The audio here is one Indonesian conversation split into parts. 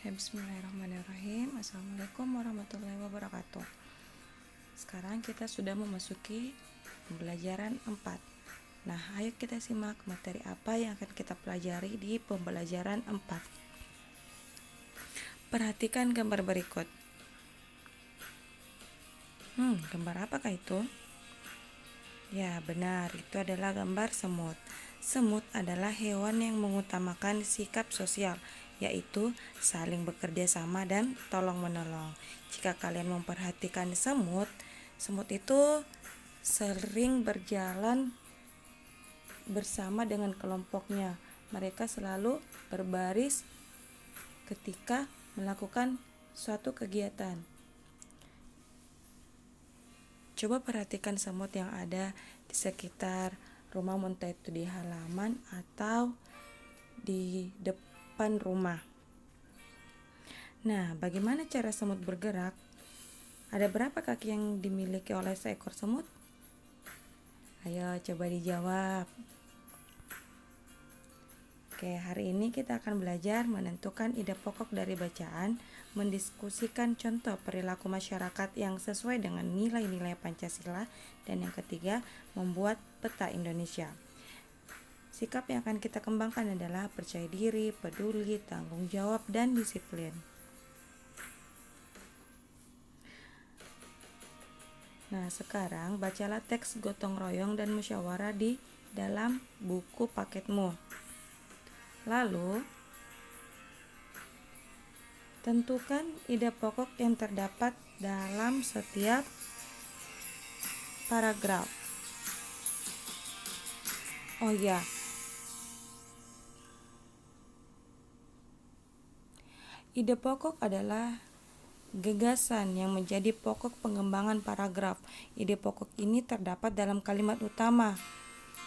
Bismillahirrahmanirrahim. Assalamualaikum warahmatullahi wabarakatuh. Sekarang kita sudah memasuki pembelajaran 4. Nah, ayo kita simak materi apa yang akan kita pelajari di pembelajaran 4. Perhatikan gambar berikut. Gambar apakah itu? Ya, benar, itu adalah gambar semut. Semut adalah hewan yang mengutamakan sikap sosial, yaitu saling bekerja sama dan tolong-menolong. Jika kalian memperhatikan semut, semut itu sering berjalan bersama dengan kelompoknya. Mereka selalu berbaris ketika melakukan suatu kegiatan. Coba perhatikan semut yang ada di sekitar rumah, entah itu di halaman atau di depan rumah. Nah, bagaimana cara semut bergerak? Ada berapa kaki yang dimiliki oleh seekor semut? Ayo coba dijawab. Oke, hari ini kita akan belajar menentukan ide pokok dari bacaan, mendiskusikan contoh perilaku masyarakat yang sesuai dengan nilai-nilai Pancasila, dan yang ketiga, membuat peta Indonesia. Sikap yang akan kita kembangkan adalah percaya diri, peduli, tanggung jawab, dan disiplin. Nah, sekarang bacalah teks gotong royong dan musyawarah di dalam buku paketmu. Lalu, tentukan ide pokok yang terdapat dalam setiap paragraf. Oh ya, ide pokok adalah gagasan yang menjadi pokok pengembangan paragraf. Ide pokok ini terdapat dalam kalimat utama.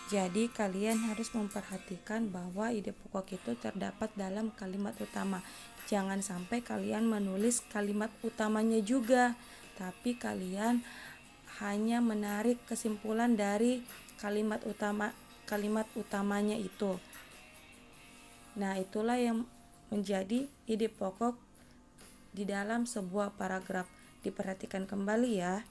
Jadi kalian harus memperhatikan bahwa ide pokok itu terdapat dalam kalimat utama. Jangan sampai kalian menulis kalimat utamanya juga, tapi kalian hanya menarik kesimpulan dari kalimat utamanya itu. Nah, itulah yang menjadi ide pokok di dalam sebuah paragraf. Diperhatikan kembali ya.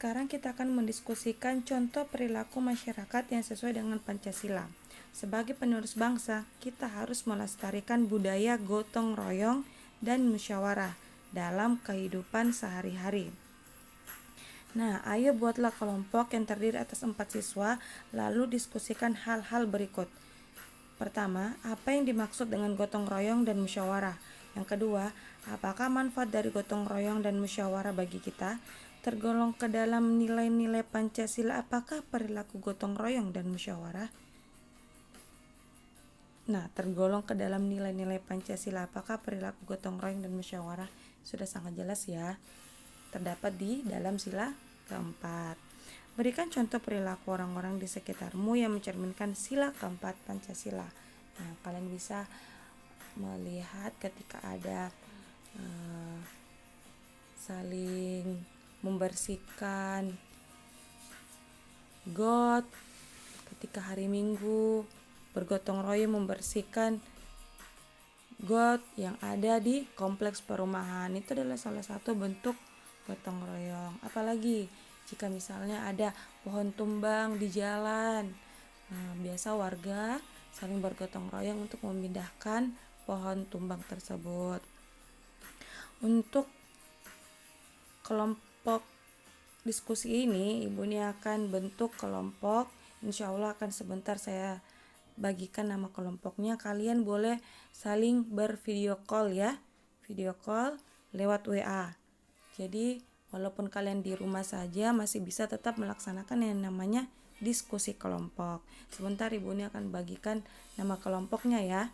Sekarang kita akan mendiskusikan contoh perilaku masyarakat yang sesuai dengan Pancasila. Sebagai penerus bangsa, kita harus melestarikan budaya gotong royong dan musyawarah dalam kehidupan sehari-hari. Nah, ayo buatlah kelompok yang terdiri atas 4 siswa, lalu diskusikan hal-hal berikut. Pertama, apa yang dimaksud dengan gotong royong dan musyawarah? Yang kedua, apakah manfaat dari gotong royong dan musyawarah bagi kita? Tergolong ke dalam nilai-nilai Pancasila, apakah perilaku gotong royong dan musyawarah? Nah, tergolong ke dalam nilai-nilai Pancasila, apakah perilaku gotong royong dan musyawarah? Sudah sangat jelas ya, terdapat di dalam sila keempat. Berikan contoh perilaku orang-orang di sekitarmu yang mencerminkan sila keempat Pancasila. Nah, kalian bisa melihat ketika ada saling membersihkan got ketika hari Minggu, bergotong royong membersihkan got yang ada di kompleks perumahan. Itu adalah salah satu bentuk gotong royong. Apalagi jika misalnya ada pohon tumbang di jalan, biasa warga saling bergotong royong untuk memindahkan pohon tumbang tersebut. Untuk kelompok diskusi ini, Ibu ini akan bentuk kelompok. Insya Allah akan sebentar saya bagikan nama kelompoknya. Kalian boleh saling bervideo call ya, video call lewat WA. Jadi walaupun kalian di rumah saja masih bisa tetap melaksanakan yang namanya diskusi kelompok. Sebentar Ibu ini akan bagikan nama kelompoknya ya.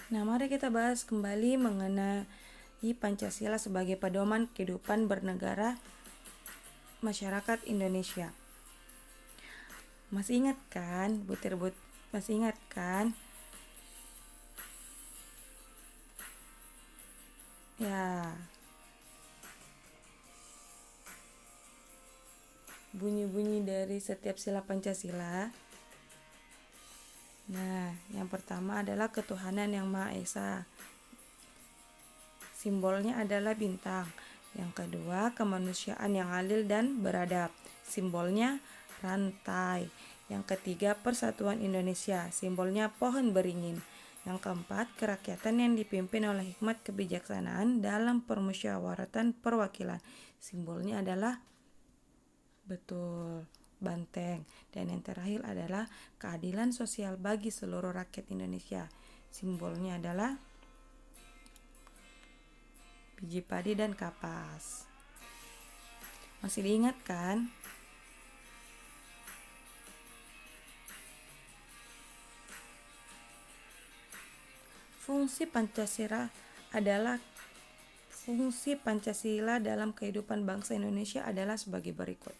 Nah, mari kita bahas kembali mengenai Pancasila sebagai pedoman kehidupan bernegara masyarakat Indonesia. Masih ingat kan, butir-but? Masih ingat kan? Ya. bunyi-bunyi dari setiap sila Pancasila. Nah, yang pertama adalah ketuhanan yang Maha Esa. Simbolnya adalah bintang. Yang kedua, kemanusiaan yang adil dan beradab. Simbolnya rantai. Yang ketiga, persatuan Indonesia. Simbolnya pohon beringin. Yang keempat, kerakyatan yang dipimpin oleh hikmat kebijaksanaan dalam permusyawaratan perwakilan. Simbolnya adalah betul banteng. Dan yang terakhir adalah keadilan sosial bagi seluruh rakyat Indonesia. Simbolnya adalah biji padi dan kapas. Masih diingat kan? Fungsi Pancasila dalam kehidupan bangsa Indonesia adalah sebagai berikut.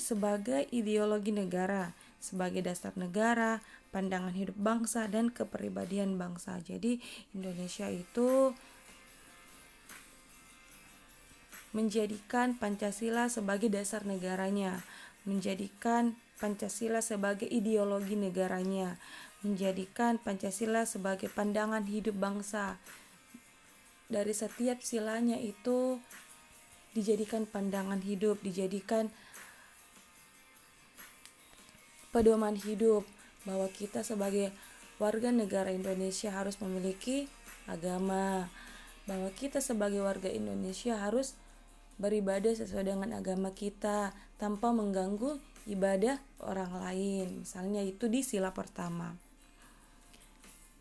Sebagai ideologi negara, sebagai dasar negara, pandangan hidup bangsa, dan kepribadian bangsa. Jadi Indonesia itu menjadikan Pancasila sebagai dasar negaranya, menjadikan Pancasila sebagai ideologi negaranya, menjadikan Pancasila sebagai pandangan hidup bangsa. Dari setiap silanya itu dijadikan pandangan hidup, dijadikan pedoman hidup, bahwa kita sebagai warga negara Indonesia harus memiliki agama, bahwa kita sebagai warga Indonesia harus beribadah sesuai dengan agama kita tanpa mengganggu ibadah orang lain. Misalnya itu di sila pertama.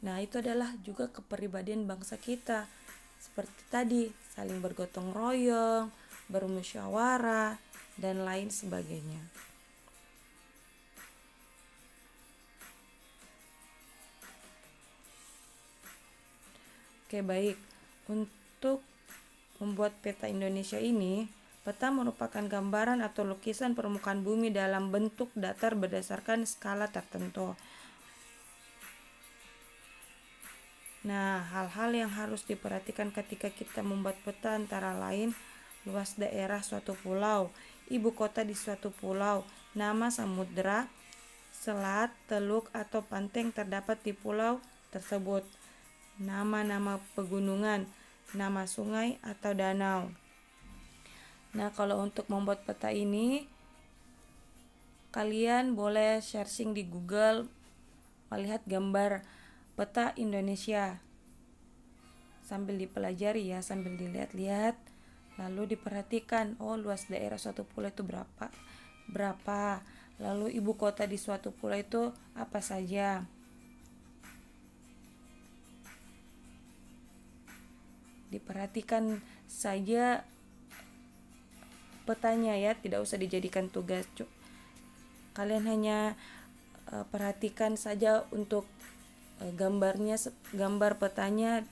Nah, itu adalah juga kepribadian bangsa kita. Seperti tadi, saling bergotong royong, bermusyawarah, dan lain sebagainya. Oke, baik. Untuk membuat peta Indonesia ini, peta merupakan gambaran atau lukisan permukaan bumi dalam bentuk datar berdasarkan skala tertentu. Nah, hal-hal yang harus diperhatikan ketika kita membuat peta antara lain luas daerah suatu pulau, ibu kota di suatu pulau, nama samudera, selat, teluk, atau pantai yang terdapat di pulau tersebut, nama-nama pegunungan, nama sungai atau danau. Nah, kalau untuk membuat peta ini, kalian boleh searching di Google, melihat gambar peta Indonesia sambil dipelajari ya, sambil dilihat-lihat, lalu diperhatikan, oh luas daerah suatu pulau itu berapa, lalu ibu kota di suatu pulau itu apa saja. Diperhatikan saja petanya ya, tidak usah dijadikan tugas. Kalian hanya perhatikan saja untuk gambar petanya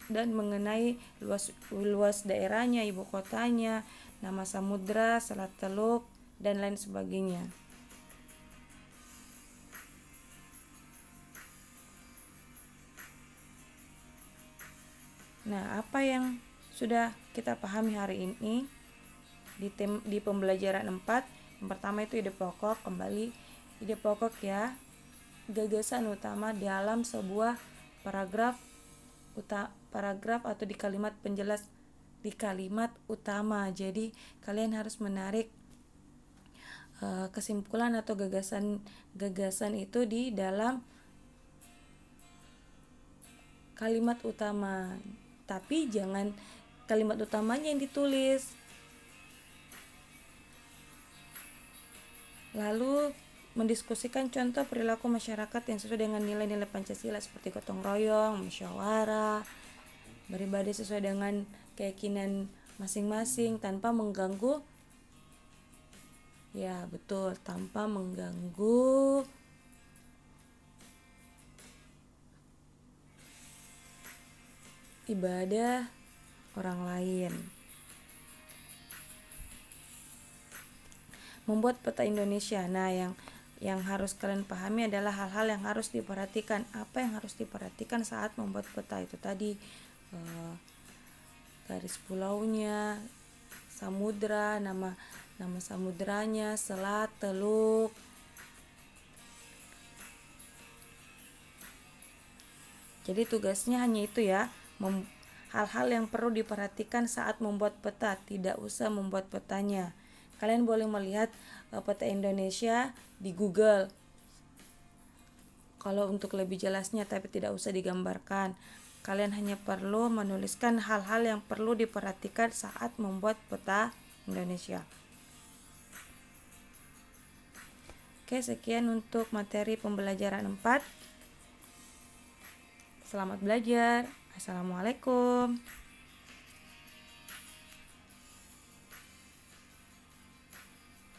dan mengenai luas daerahnya, ibu kotanya, nama samudra, selat, teluk, dan lain sebagainya. Nah, apa yang sudah kita pahami hari ini di pembelajaran 4? Yang pertama itu ide pokok. Kembali ide pokok ya, gagasan utama dalam sebuah paragraf atau di kalimat penjelas di kalimat utama. Jadi kalian harus menarik kesimpulan atau gagasan itu di dalam kalimat utama. Tapi jangan kalimat utamanya yang ditulis. Lalu mendiskusikan contoh perilaku masyarakat yang sesuai dengan nilai-nilai Pancasila seperti gotong royong, musyawarah, beribadah sesuai dengan keyakinan masing-masing tanpa mengganggu, ya betul, tanpa mengganggu ibadah orang lain. Membuat peta Indonesia. Nah, yang harus kalian pahami adalah hal-hal yang harus diperhatikan. Apa yang harus diperhatikan saat membuat peta itu tadi? Garis pulaunya, samudra, nama samudranya, selat, teluk. Jadi tugasnya hanya itu ya, hal-hal yang perlu diperhatikan saat membuat peta, tidak usah membuat petanya. Kalian boleh melihat peta Indonesia di Google kalau untuk lebih jelasnya, tapi tidak usah digambarkan. Kalian hanya perlu menuliskan hal-hal yang perlu diperhatikan saat membuat peta Indonesia. Oke, sekian untuk materi pembelajaran 4. Selamat belajar. Assalamualaikum.